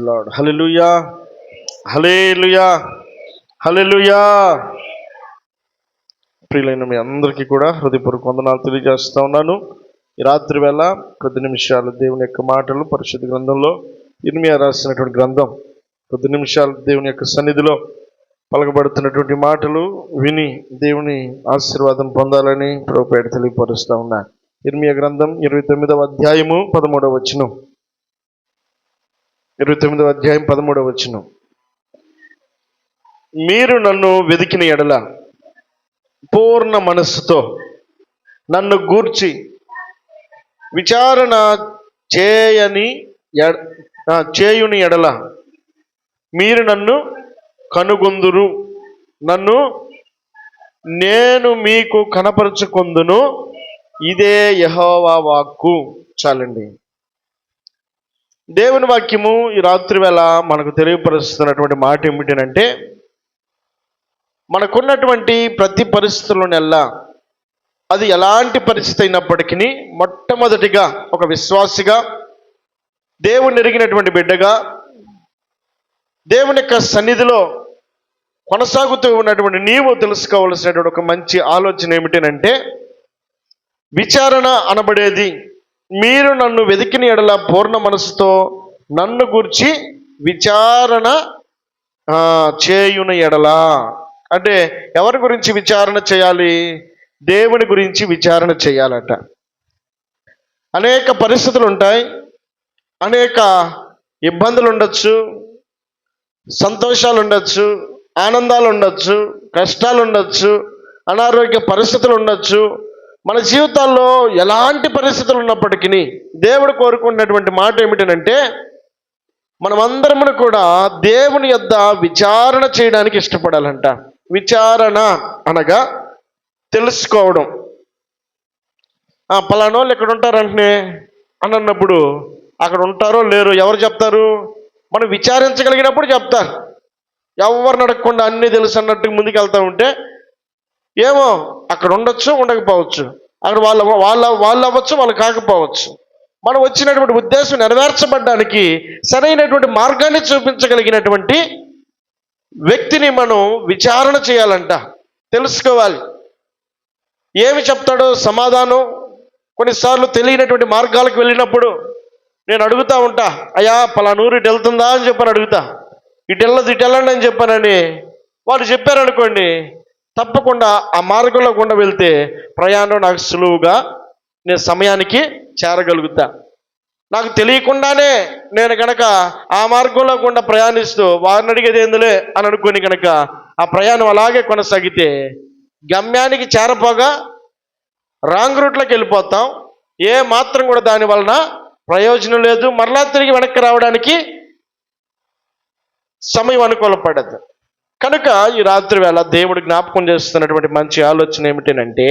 Lord. హల్లెలూయా, హల్లెలూయా, హల్లెలూయా. ప్రియులైన మీ అందరికీ కూడా హృదయపూర్వక వందనాలు తెలియజేస్తా ఉన్నాను. ఈ రాత్రి వేళ కొద్ది నిమిషాలు దేవుని యొక్క మాటలు పరిశుద్ధ గ్రంథంలో ఇర్మియా రాసినటువంటి గ్రంథం, కొద్ది నిమిషాలు దేవుని యొక్క సన్నిధిలో పలకబడుతున్నటువంటి మాటలు విని దేవుని ఆశీర్వాదం పొందాలని ప్రభుపేట తెలియపరుస్తూ ఉన్నా. ఇర్మియా గ్రంథం 29వ అధ్యాయము 13వ వచనం. 29వ అధ్యాయం 13వ వచనం. మీరు నన్ను వెదికిన ఎడల పూర్ణ మనస్సుతో నన్ను గూర్చి విచారణ చేయుని ఎడల మీరు నన్ను కనుగొందురు, నేను మీకు కనపరుచుకొందును, ఇదే యెహోవా వాక్కు. చాలండి. దేవుని వాక్యము ఈ రాత్రి వేళ మనకు తెలియపరుస్తున్నటువంటి మాట ఏమిటంటే, మనకున్నటువంటి ప్రతి పరిస్థితుల్లోనెల్లా అది ఎలాంటి పరిస్థితి అయినప్పటికీ మొట్టమొదటిగా ఒక విశ్వాసిగా, దేవుని ఎరిగినటువంటి బిడ్డగా, దేవుని యొక్క సన్నిధిలో కొనసాగుతూ ఉన్నటువంటి నీవు తెలుసుకోవలసినటువంటి ఒక మంచి ఆలోచన ఏమిటంటే, విచారణ అనబడేది మీరు నన్ను వెదికిన ఎడల పూర్ణ మనసుతో నన్ను గూర్చి విచారణ చేయున ఎడల. అంటే ఎవరి గురించి విచారణ చేయాలి? దేవుని గురించి విచారణ చేయాలట. అనేక పరిస్థితులు ఉంటాయి, అనేక ఇబ్బందులు ఉండొచ్చు, సంతోషాలు ఉండొచ్చు, ఆనందాలు ఉండొచ్చు, కష్టాలు ఉండొచ్చు, అనారోగ్య పరిస్థితులు ఉండొచ్చు. మన జీవితాల్లో ఎలాంటి పరిస్థితులు ఉన్నప్పటికీ దేవుడు కోరుకున్నటువంటి మాట ఏమిటంటే, మనమందరము కూడా దేవుని యొద్ద విచారణ చేయడానికి ఇష్టపడాలంట. విచారణ అనగా తెలుసుకోవడం. పలానోళ్ళు ఎక్కడ ఉంటారంటే అని అన్నప్పుడు అక్కడ ఉంటారో లేరు ఎవరు చెప్తారు? మనం విచారించగలిగినప్పుడు చెప్తారు. ఎవరిని అడగకుండా అన్నీ తెలుసు అన్నట్టు ముందుకు వెళ్తూ ఉంటే ఏమో అక్కడ ఉండొచ్చు, ఉండకపోవచ్చు, అక్కడ వాళ్ళు అవ్వచ్చు, వాళ్ళు కాకపోవచ్చు. మనం వచ్చినటువంటి ఉద్దేశం నెరవేర్చబడ్డానికి సరైనటువంటి మార్గాన్ని చూపించగలిగినటువంటి వ్యక్తిని మనం విచారణ చేయాలంట, తెలుసుకోవాలి. ఏమి చెప్తాడో సమాధానం. కొన్నిసార్లు తెలియనటువంటి మార్గాలకు వెళ్ళినప్పుడు నేను అడుగుతూ ఉంటా, అయ్యా పలానూరు ఇటు వెళ్తుందా అని చెప్పని అడుగుతా. ఇటు వెళ్ళండి అని చెప్పానని వాళ్ళు చెప్పారనుకోండి, తప్పకుండా ఆ మార్గంలో గుండా వెళ్తే ప్రయాణం నాకు సులువుగా నేను సమయానికి చేరగలుగుతా. నాకు తెలియకుండానే నేను కనుక ఆ మార్గంలో గుండా ప్రయాణిస్తూ వారిని అడిగేది ఏందులే అని అనుకుని కనుక ఆ ప్రయాణం అలాగే కొనసాగితే గమ్యానికి చేరపోగా రాంగ్ రూట్లోకి వెళ్ళిపోతాం. ఏ మాత్రం కూడా దాని వలన ప్రయోజనం లేదు. మరలా తిరిగి వెనక్కి రావడానికి సమయం అనుకూలపడదు. కనుక ఈ రాత్రి వేళ దేవుడు జ్ఞాపకం చేస్తున్నటువంటి మంచి ఆలోచన ఏమిటంటే,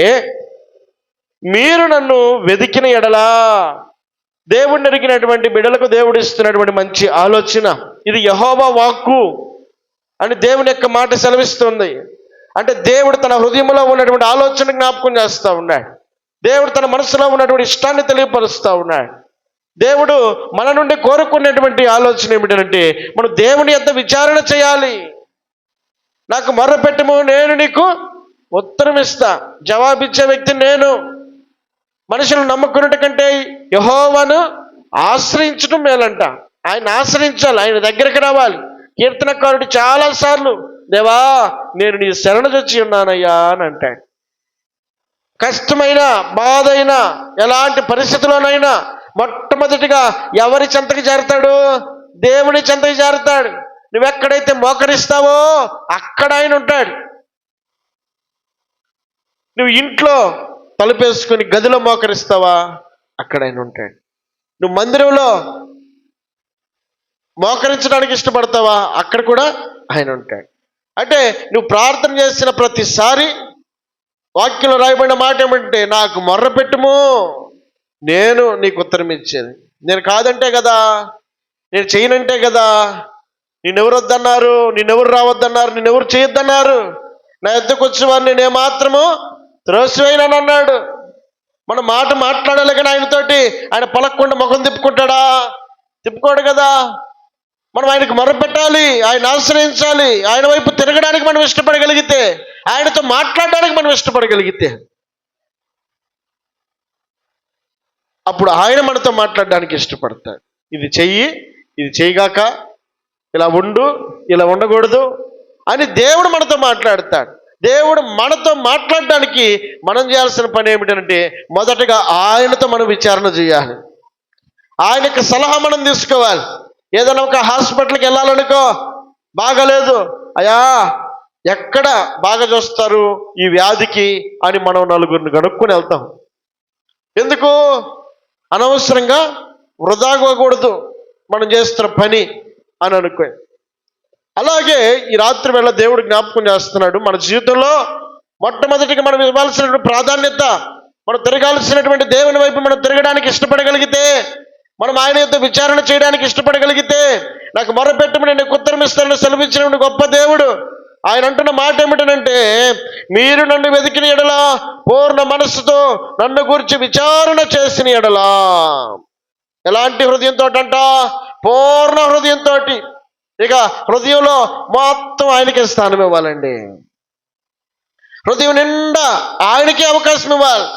మీరు నన్ను వెదికిన ఎడలా. దేవుడిని ఎరిగినటువంటి బిడ్డలకు దేవుడు ఇస్తున్నటువంటి మంచి ఆలోచన ఇది. యెహోవా వాక్కు అని దేవుని యొక్క మాట సెలవిస్తుంది. అంటే దేవుడు తన హృదయంలో ఉన్నటువంటి ఆలోచన జ్ఞాపకం చేస్తూ ఉన్నాడు. దేవుడు తన మనసులో ఉన్నటువంటి ఇష్టాన్ని తెలియపరుస్తూ ఉన్నాడు. దేవుడు మన నుండి కోరుకునేటువంటి ఆలోచన ఏమిటంటే, మనం దేవుని యొద్ద విచారణ చేయాలి. నాకు మొర్రపెట్టుము, నేను నీకు ఉత్తరం ఇస్తా. జవాబిచ్చే వ్యక్తి నేను. మనుషులు నమ్ముకున్నట్టు కంటే యెహోవాను ఆశ్రయించడం మేలంట. ఆయన ఆశ్రయించాలి, ఆయన దగ్గరికి రావాలి. కీర్తనకారుడు చాలాసార్లు, దేవా నేను నీ శరణుజొచ్చి ఉన్నానయ్యా అని అంటాడు. కష్టమైన, బాధైన, ఎలాంటి పరిస్థితుల్లోనైనా మొట్టమొదటిగా ఎవరి చెంతకి చేరతాడు? దేవుని చెంతకి చేరతాడు. నువ్వెక్కడైతే మోకరిస్తావో అక్కడ ఆయన ఉంటాడు. నువ్వు ఇంట్లో తలుపేసుకొని గదిలో మోకరిస్తావా? అక్కడ ఆయన ఉంటాడు. నువ్వు మందిరంలో మోకరించడానికి ఇష్టపడతావా? అక్కడ కూడా ఆయన ఉంటాడు. అంటే నువ్వు ప్రార్థన చేసిన ప్రతిసారి వాక్యంలో రాయబడిన మాట ఏమంటే, నాకు మొర్రపెట్టుము, నేను నీకు ఉత్తరం ఇచ్చేది. నేను కాదంటే కదా, నేను చేయనంటే కదా, నిన్నెవరు వద్దన్నారు, నిన్నెవరు రావద్దన్నారు, నిన్నెవరు చేయొద్దన్నారు, నా ఎద్దకు వచ్చేవారు నేనేమాత్రము త్రోసివేయనన్నాడు. మన మాట మాట్లాడాలి కానీ ఆయనతోటి ఆయన పలకకుండా ముఖం తిప్పుకుంటాడా? తిప్పుకోడు కదా. మనం ఆయనకు మొరపెట్టాలి, ఆయన ఆశ్రయించాలి, ఆయన వైపు తిరగడానికి మనం ఇష్టపడగలిగితే, ఆయనతో మాట్లాడడానికి మనం ఇష్టపడగలిగితే, అప్పుడు ఆయన మనతో మాట్లాడడానికి ఇష్టపడతాడు. ఇది చెయ్యి, ఇది చేయగాక, ఇలా ఉండు, ఇలా ఉండకూడదు అని దేవుడు మనతో మాట్లాడతాడు. దేవుడు మనతో మాట్లాడడానికి మనం చేయాల్సిన పని ఏమిటంటే, మొదటగా ఆయనతో మనం విచారణ చేయాలి. ఆయనకి సలహా మనం తీసుకోవాలి. ఏదైనా ఒక హాస్పిటల్కి వెళ్ళాలనుకో, బాగాలేదు, అయ్యా ఎక్కడ బాగా చూస్తారు ఈ వ్యాధికి అని మనం నలుగురిని కనుక్కొని వెళ్తాం. ఎందుకు? అనవసరంగా వృధాగకూడదు మనం చేస్తున్న పని అని అనుకో. అలాగే ఈ రాత్రి వేళ దేవుడు జ్ఞాపకం చేస్తున్నాడు, మన జీవితంలో మొట్టమొదటిగా మనం ఇవ్వాల్సినటువంటి ప్రాధాన్యత, మనం తిరగాల్సినటువంటి దేవుని వైపు మనం తిరగడానికి ఇష్టపడగలిగితే, మనం ఆయన యొక్క విచారణ చేయడానికి ఇష్టపడగలిగితే, నాకు మొరపెట్టమని నేను ఉత్తరం ఇస్తానని సెలవిచ్చినటువంటి గొప్ప దేవుడు. ఆయన అంటున్న మాట ఏమిటనంటే, మీరు నన్ను వెతికిన ఎడల, పూర్ణ మనస్సుతో నన్ను గురించి విచారణ చేసిన ఎడల. ఎలాంటి హృదయంతో అంట? పూర్ణ హృదయంతో. ఇక హృదయంలో మొత్తం ఆయనకే స్థానం ఇవ్వాలండి. హృదయం నిండా ఆయనకే అవకాశం ఇవ్వాలి.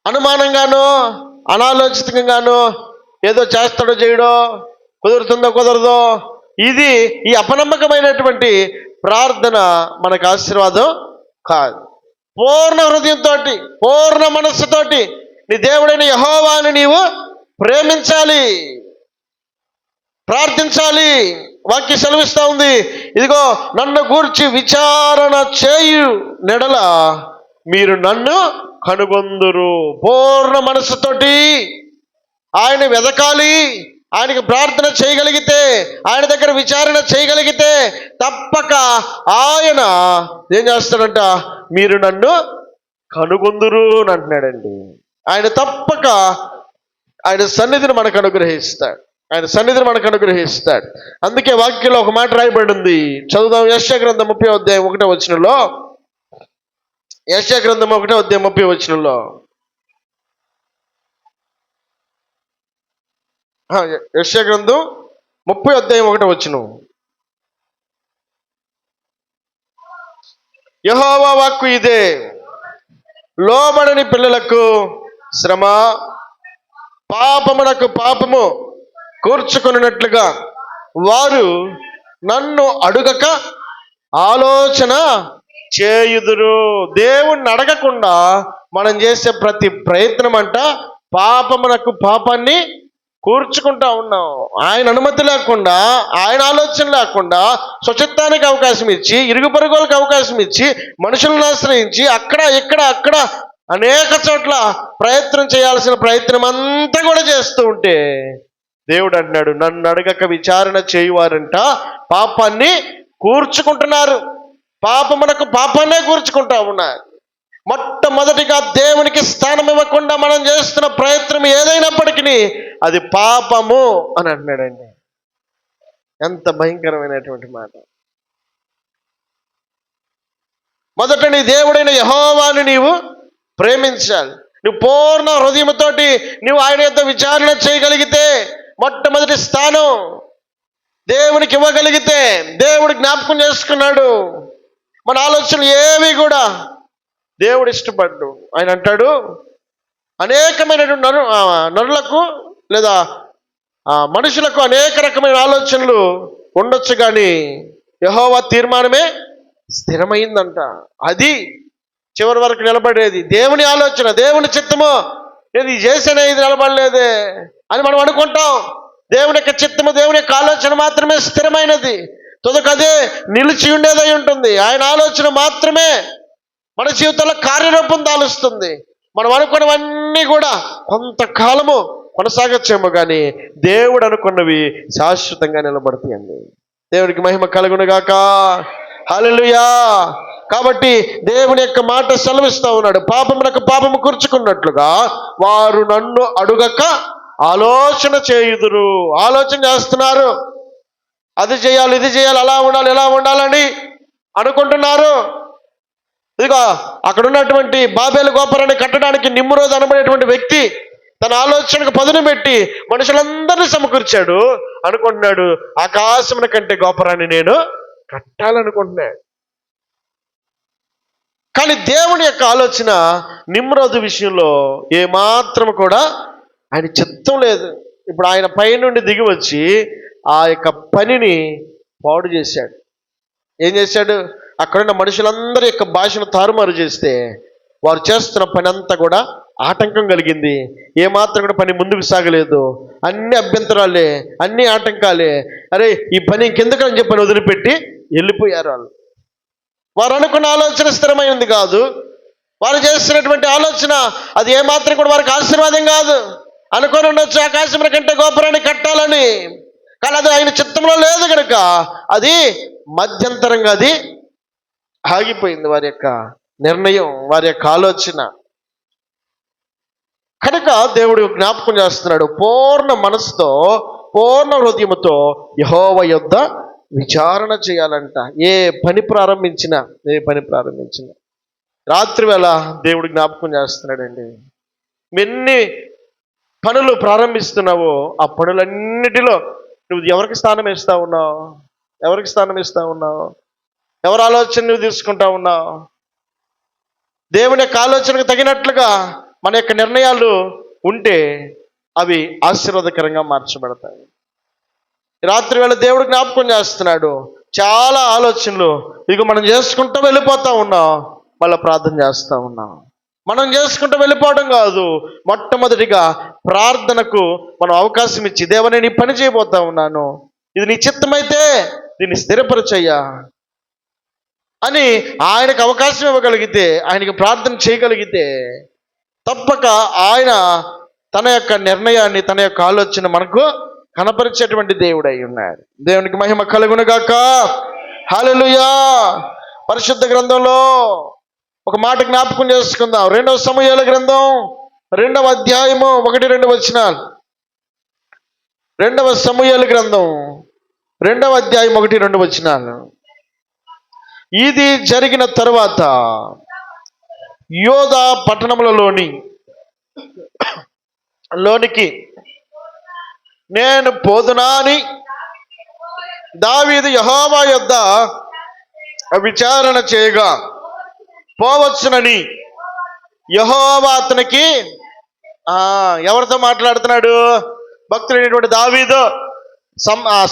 అనుమానంగానో, అనాలోచితంగానో, ఏదో చేస్తాడో చేయడో, కుదురుతుందో కుదరదో, ఇది ఈ అపనమ్మకమైనటువంటి ప్రార్థన మనకు ఆశీర్వాదం కాదు. పూర్ణ హృదయంతో, పూర్ణ మనస్సుతోటి నీ దేవుడైన యెహోవాను నీవు ప్రేమించాలి, ప్రార్థించాలి. వాక్యం సెలవిస్తూ ఉంది, ఇదిగో నన్ను గూర్చి విచారణ చేయు నెడల మీరు నన్ను కనుగొందురు. పూర్ణ మనస్సుతోటి ఆయన వెదకాలి, ఆయనకి ప్రార్థన చేయగలిగితే, ఆయన దగ్గర విచారణ చేయగలిగితే తప్పక ఆయన ఏం చేస్తాడంట? మీరు నన్ను కనుగొందురు అని అంటున్నాడండి. ఆయన తప్పక ఆయన సన్నిధిని మనకు అనుగ్రహిస్తాడు, ఆయన సన్నిధిని మనకు అనుగ్రహిస్తాడు. అందుకే వాక్యంలో ఒక మాట రాయబడి ఉంది, చదువుదాం. యెషయా గ్రంథం 30వ అధ్యాయం 1వ వచనంలో, యెషయా గ్రంథం 1వ అధ్యాయం 30వ వచనంలో, యెషయా గ్రంథం 30వ అధ్యాయం 1వ వచనం, యెహోవా వాక్కు ఇదే, లోబడని పిల్లలకు శ్రమ, పాపమునకు పాపము కూర్చుకొనున్నట్లుగా వారు నన్ను అడుగక ఆలోచన చేయుదురు. దేవుణ్ణి అడగకుండా మనం చేసే ప్రతి ప్రయత్నం అంట పాపమునకు పాపాన్ని కూర్చుకుంటా ఉన్నాం. ఆయన అనుమతి లేకుండా, ఆయన ఆలోచన లేకుండా, స్వచిత్తానికి అవకాశం ఇచ్చి, ఇరుగు పొరుగులకు అవకాశం ఇచ్చి, మనుషులను ఆశ్రయించి అక్కడ ఇక్కడ అనేక చోట్ల ప్రయత్నం చేయాల్సిన ప్రయత్నం అంతా కూడా చేస్తూ ఉంటే, దేవుడు అంటున్నాడు, నన్ను అడగక విచారణ చేయువారంట పాపాన్ని కూర్చుకుంటున్నారు, పాపమునకు పాపాన్నే కూర్చుకుంటా ఉన్నారు. మొట్టమొదటిగా దేవునికి స్థానం ఇవ్వకుండా మనం చేస్తున్న ప్రయత్నం ఏదైనప్పటికీ అది పాపము అని అంటున్నాడండి. ఎంత భయంకరమైనటువంటి మాట. మొదట నీ దేవుడైన యెహోవాను నీవు ప్రేమించాలి. నువ్వు పూర్ణ హృదయంతోటి నువ్వు ఆయన యొక్క విచారణ చేయగలిగితే, మొట్టమొదటి స్థానం దేవునికి ఇవ్వగలిగితే, దేవుడు జ్ఞాపకం చేసుకున్నాడు. మన ఆలోచనలు ఏవి కూడా దేవుడు ఇష్టపడ్డు. ఆయన అంటాడు, అనేకమైనటువంటి నరులకు లేదా మనుషులకు అనేక రకమైన ఆలోచనలు ఉండొచ్చు, కానీ యెహోవా తీర్మానమే స్థిరమైందంట. అది చివరి వరకు నిలబడేది. దేవుని ఆలోచన, దేవుని చిత్తము, నేను ఇది చేసేనే, ఇది నిలబడలేదే అని మనం అనుకుంటాం. దేవుని యొక్క చిత్తము, దేవుని యొక్క ఆలోచన మాత్రమే స్థిరమైనది. తుదకదే నిలిచి ఉండేదై ఉంటుంది. ఆయన ఆలోచన మాత్రమే మన జీవితంలో కార్యరూపం దాలుస్తుంది. మనం అనుకున్నవన్నీ కూడా కొంతకాలము కొనసాగచ్చేమో, కానీ దేవుడు అనుకున్నవి శాశ్వతంగా నిలబడతాయండి. దేవుడికి మహిమ కలుగునుగాక. హల్లెలూయా. కాబట్టి దేవుని యొక్క మాట సెలవిస్తూ ఉన్నాడు, పాపమునకు పాపము కూర్చుకున్నట్లుగా వారు నన్ను అడుగక ఆలోచన చేయుదురు. ఆలోచన చేస్తున్నారు, అది చేయాలి, ఇది చేయాలి, అలా ఉండాలి, ఇలా ఉండాలని అనుకుంటున్నారు. ఇదిగో అక్కడ ఉన్నటువంటి బాబేలు గోపురాన్ని కట్టడానికి నిమ్రోద్ అనబడేటువంటి వ్యక్తి తన ఆలోచనకు పదును పెట్టి మనుషులందరినీ సమకూర్చాడు. అనుకుంటున్నాడు ఆకాశమున కంటే గోపురాన్ని నేను కట్టాలనుకుంటున్నాడు. కానీ దేవుని యొక్క ఆలోచన నిమ్రోదు విషయంలో ఏమాత్రం కూడా ఆయన చిత్తం లేదు. ఇప్పుడు ఆయన పైనుండి దిగి వచ్చి ఆ యొక్క పనిని పాడు చేశాడు. ఏం చేశాడు? అక్కడున్న మనుషులందరి యొక్క భాషను తారుమారు చేస్తే వారు చేస్తున్న పని అంతా కూడా ఆటంకం కలిగింది. ఏమాత్రం కూడా పని ముందుకు సాగలేదు. అన్ని అభ్యంతరాలే, అన్ని ఆటంకాలే. అరే ఈ పని ఇంకెందుకని చెప్పని వదిలిపెట్టి వెళ్ళిపోయారు వాళ్ళు. వారు అనుకున్న ఆలోచన స్థిరమైంది కాదు. వారు చేస్తున్నటువంటి ఆలోచన అది ఏమాత్రం కూడా వారికి ఆశీర్వాదం కాదు. అనుకొని ఉండొచ్చు ఆకాశం కంటే గోపురాన్ని కట్టాలని, కానీ అది ఆయన చిత్తంలో లేదు కనుక అది మధ్యంతరంగా అది ఆగిపోయింది. వారి యొక్క నిర్ణయం, వారి యొక్క ఆలోచన. కనుక దేవుడు జ్ఞాపకం చేస్తున్నాడు, పూర్ణ మనసుతో పూర్ణ హృదయముతో యెహోవా యొద్ద విచారణ చేయాలంట. ఏ పని ప్రారంభించినా రాత్రి వేళ దేవుడు జ్ఞాపకం చేస్తున్నాడండి. ఎన్ని పనులు ప్రారంభిస్తున్నావో ఆ పనులన్నిటిలో నువ్వు ఎవరికి స్థానం ఇస్తా ఉన్నావు? ఎవరి ఆలోచన నువ్వు తీసుకుంటా ఉన్నావు? దేవుని యొక్క ఆలోచనకు తగినట్లుగా మన యొక్క నిర్ణయాలు ఉంటే అవి ఆశీర్వాదకరంగా మార్చబడతాయి. రాత్రి వేళ దేవుడు జ్ఞాపకం చేస్తున్నాడు, చాలా ఆలోచనలు ఇక మనం చేసుకుంటూ వెళ్ళిపోతా ఉన్నాం, మళ్ళీ ప్రార్థన చేస్తూ ఉన్నాం. మనం చేసుకుంటూ వెళ్ళిపోవడం కాదు, మొట్టమొదటిగా ప్రార్థనకు మనం అవకాశం ఇచ్చి, దేవా నేను ఈ పని చేయబోతా ఉన్నాను, ఇది నీ చిత్తమైతే దీన్ని స్థిరపరచయ్యా అని ఆయనకు అవకాశం ఇవ్వగలిగితే, ఆయనకి ప్రార్థన చేయగలిగితే తప్పక ఆయన తన యొక్క నిర్ణయాన్ని, తన యొక్క ఆలోచన మనకు కనపరిచేటువంటి దేవుడు అయి ఉన్నాడు. దేవునికి మహిమ కలుగునుగాక. హల్లెలూయా. పరిశుద్ధ గ్రంథంలో ఒక మాట జ్ఞాపకం చేసుకుందాం. 2వ సమూయేలు గ్రంథం 2వ అధ్యాయము 1-2 వచనాలు. 2వ సమూయేలు గ్రంథం 2వ అధ్యాయం 1-2 వచనాలు. ఇది జరిగిన తరువాత యోధా పట్టణములలోనికి నేను పోదునా అని దావీదు యెహోవా యొద్ద విచారణ చేయగా పోవచ్చునని యెహోవా అతనికి ఎవరితో మాట్లాడుతున్నాడు? భక్తుడైనటువంటి దావీదు.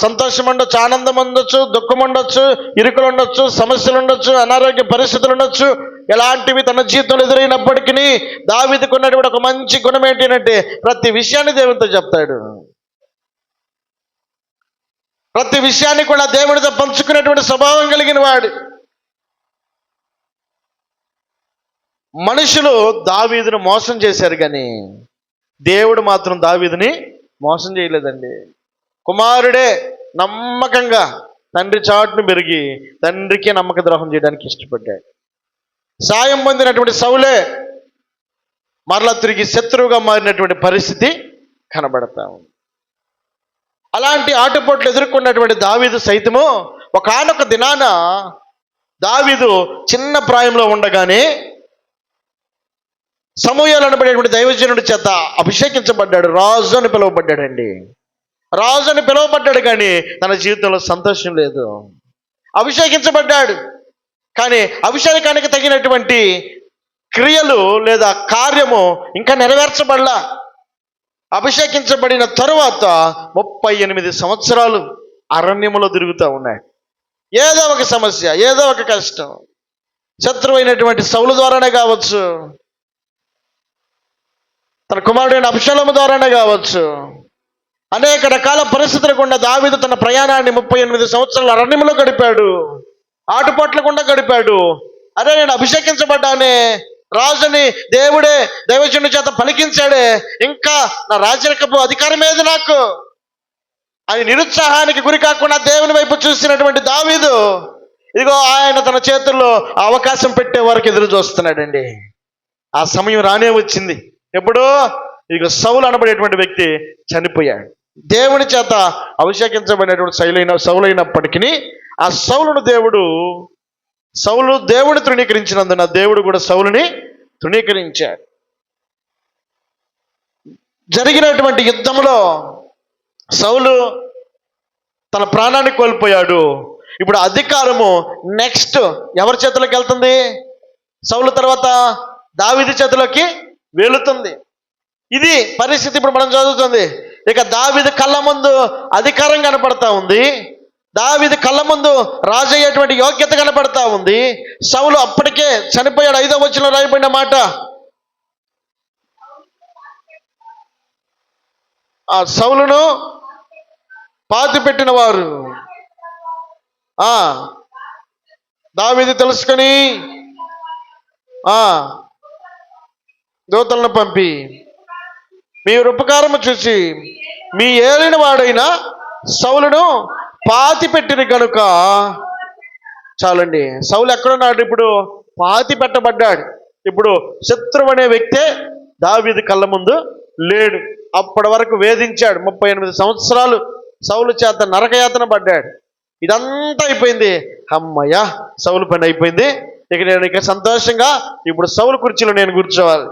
సంతోషం ఉండొచ్చు, ఆనందం ఉండొచ్చు, దుఃఖం ఉండొచ్చు, ఇరుకులు ఉండొచ్చు, సమస్యలు ఉండొచ్చు, అనారోగ్య పరిస్థితులు ఉండొచ్చు, ఎలాంటివి తన జీవితంలో ఎదురైనప్పటికీ దావీదుకు ఉన్నటువంటి ఒక మంచి గుణం ఏంటంటే ప్రతి విషయాన్ని దేవునితో చెప్తాడు. ప్రతి విషయాన్ని కూడా దేవుడితో పంచుకునేటువంటి స్వభావం కలిగిన వాడు. మనుషులు దావీదును మోసం చేశారు, కానీ దేవుడు మాత్రం దావీదుని మోసం చేయలేదండి. కుమారుడే నమ్మకంగా తండ్రి చాటును పెరిగి తండ్రికే నమ్మక ద్రోహం చేయడానికి ఇష్టపడ్డాడు. సాయం పొందినటువంటి సౌలే మరలా తిరిగి శత్రువుగా మారినటువంటి పరిస్థితి కనబడతా ఉంది. అలాంటి ఆటుపోట్లు ఎదుర్కొన్నటువంటి దావీదు సైతము ఒకానొక దినాన దావీదు చిన్న ప్రాయంలో ఉండగానే సమూయేలు అనబడేటువంటి దైవజనుడి చేత అభిషేకించబడ్డాడు. రాజు అని పిలువబడ్డాడండి. రాజు అని పిలువబడ్డాడు, కానీ తన జీవితంలో సంతోషం లేదు. అభిషేకించబడ్డాడు, కానీ అభిషేకానికి తగినటువంటి క్రియలు లేదా కార్యము ఇంకా నెరవేర్చబడలా. అభిషేకించబడిన తరువాత 38 సంవత్సరాలు అరణ్యములో తిరుగుతూ ఉన్నాయి. ఏదో ఒక సమస్య, ఏదో ఒక కష్టం, శత్రువు అయినటువంటి సౌలు ద్వారానే కావచ్చు, తన కుమారుడైన అబ్షాలోము ద్వారానే కావచ్చు, అనేక రకాల పరిస్థితుల గుండా దావీదు తన ప్రయాణాన్ని 38 సంవత్సరాలు అరణ్యంలో గడిపాడు, ఆటుపోట్ల గుండా గడిపాడు. అరే నేను అభిషేకించబడ్డానే, రాజుని దేవుడే దైవజనుడి చేత పలికించాడే, ఇంకా నా రాజరికపు అధికారం ఏది నాకు అని నిరుత్సాహానికి గురి కాకుండా దేవుని వైపు చూసినటువంటి దావీదు ఇదిగో ఆయన తన చేతుల్లో అవకాశం పెట్టే వరకు ఎదురు చూస్తున్నాడండి. ఆ సమయం రానే వచ్చింది. ఎప్పుడు? ఇదిగో సౌలు అనబడేటువంటి వ్యక్తి చనిపోయాడు. దేవుని చేత అభిషేకించబడినటువంటి సౌలైనప్పటికీ ఆ సౌలు దేవుని తృణీకరించినందున దేవుడు కూడా సౌలుని తృణీకరించాడు. జరిగినటువంటి యుద్ధంలో సౌలు తన ప్రాణాన్ని కోల్పోయాడు. ఇప్పుడు అధికారము నెక్స్ట్ ఎవరి చేతిలోకి వెళ్తుంది? సౌలు తర్వాత దావీదు చేతిలోకి వెళుతుంది. ఇది పరిస్థితి ఇప్పుడు మనం చదువుతుంది. ఇక దావీదు కళ్ళ ముందు అధికారం కనపడతా ఉంది. దావీదు కళ్ళ ముందు రాజు అయ్యేటువంటి యోగ్యత కనపడతా ఉంది. సౌలు అప్పటికే చనిపోయాడు. 5వ వచనంలో రాయబడిన మాట, ఆ సౌలును పాతి పెట్టిన వారు దావీదు తెలుసుకొని దూతలను పంపి మీరు ఉపకారము చూసి మీ ఏలిన వాడైన సౌలును పాతి పెట్టిన కనుక చాలండి. సౌలు ఎక్కడున్నాడు? ఇప్పుడు పాతి పెట్టబడ్డాడు. ఇప్పుడు శత్రువు అనే వ్యక్తే దావీదు కళ్ళ ముందు లేడు. అప్పటి వరకు వేధించాడు. 38 సంవత్సరాలు సౌలు చేత నరకయాతన పడ్డాడు. ఇదంతా అయిపోయింది. అమ్మయ్య, సౌలు పని అయిపోయింది. ఇక నేను సంతోషంగా ఇప్పుడు సౌలు కుర్చీలో నేను కూర్చోవాలి.